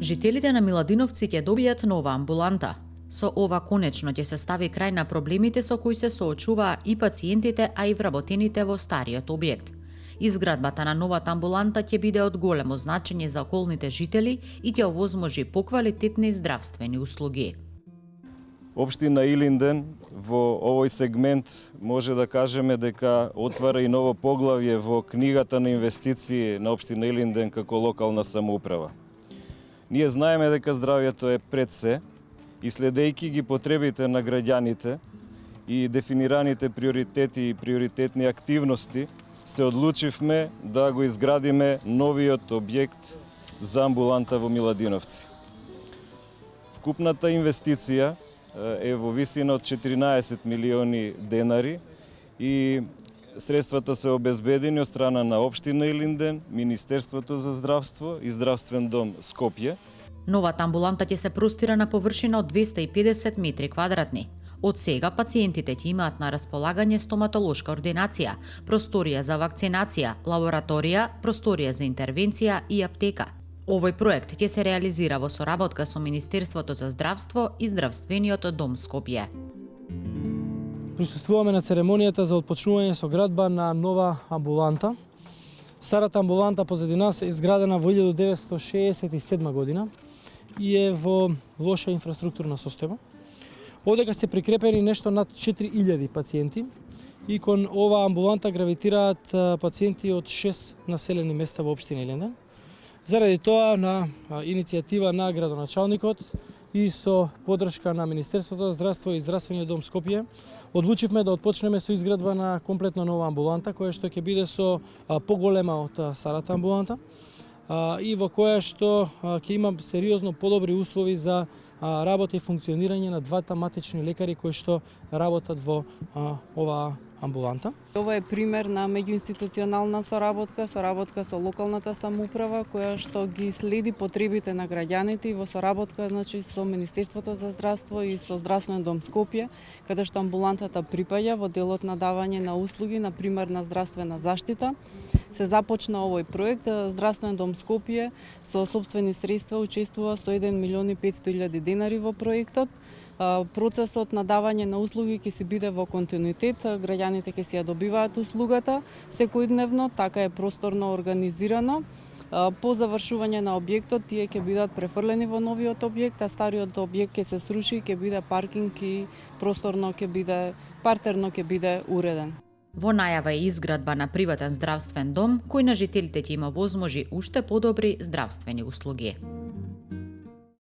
Жителите на Миладиновци ќе добијат нова амбуланта. Со ова конечно ќе се стави крај на проблемите со кои се соочуваа и пациентите, а и вработените во стариот објект. Изградбата на новата амбуланта ќе биде од големо значење за околните жители и ќе овозможи поквалитетни здравствени услуги. Општина Илинден во овој сегмент може да кажеме дека отвара и ново поглавје во книгата на инвестиции на општина Илинден како локална самоуправа. Ние знаеме дека здравјето е пред се и следејќи ги потребите на граѓаните и дефинираните приоритети и приоритетни активности, се одлучивме да го изградиме новиот објект за амбуланта во Миладиновци. Вкупната инвестиција е во висина од 14 милиони денари и средствата се обезбедени од страна на општина Илинден, Министерството за здравство и Здравствен дом Скопје. Новата амбуланта ќе се простира на површина од 250 метри квадратни. Од сега пациентите ќе имаат на располагање стоматолошка ординација, просторија за вакцинација, лабораторија, просторија за интервенција и аптека. Овој проект ќе се реализира во соработка со Министерството за здравство и Здравствениот дом Скопје. Присуствуваме на церемонијата за отпочнување со градба на нова амбуланта. Старата амбуланта позади нас е изградена во 1967 година и е во лоша инфраструктурна состојба. Одека се прикрепени нешто над 4000 пациенти и кон оваа амбуланта гравитираат пациенти од 6 населени места во општина Илинден. Заради тоа, на иницијатива на градоначалникот и со поддршка на Министерството за здравство и Здравствениот дом Скопје, одлучивме да отпочнеме со изградба на комплетно нова амбуланта, која што ќе биде со поголема од старата амбуланта и во која што ќе има сериозно подобри услови за работа и функционирање на двата матични лекари кои што работат во оваа амбуланта. Ова е пример на меѓуинституционална соработка со локалната самоуправа која што ги следи потребите на граѓаните и во соработка со Министерството за здравство и со Здравствен дом Скопје, каде што амбулантата припаѓа во делот на давање на услуги на примарна здравствена заштита. Се започна овој проект, Здравствен дом Скопје со сопствени средства учествува со 1.500.000 денари во проектот. Процесот на давање на услуги ќе се биде во континуитет, граѓаните ќе си ја добиваат услугата секојдневно, така е просторно организирано. По завршување на објектот тие ќе бидат префрлени во новиот објект, а стариот објект ќе се сруши, ќе биде паркинг и просторно ќе биде, партерно ќе биде уреден. Во најава е изградба на приватен здравствен дом кој на жителите ќе има возможи уште подобри здравствени услуги.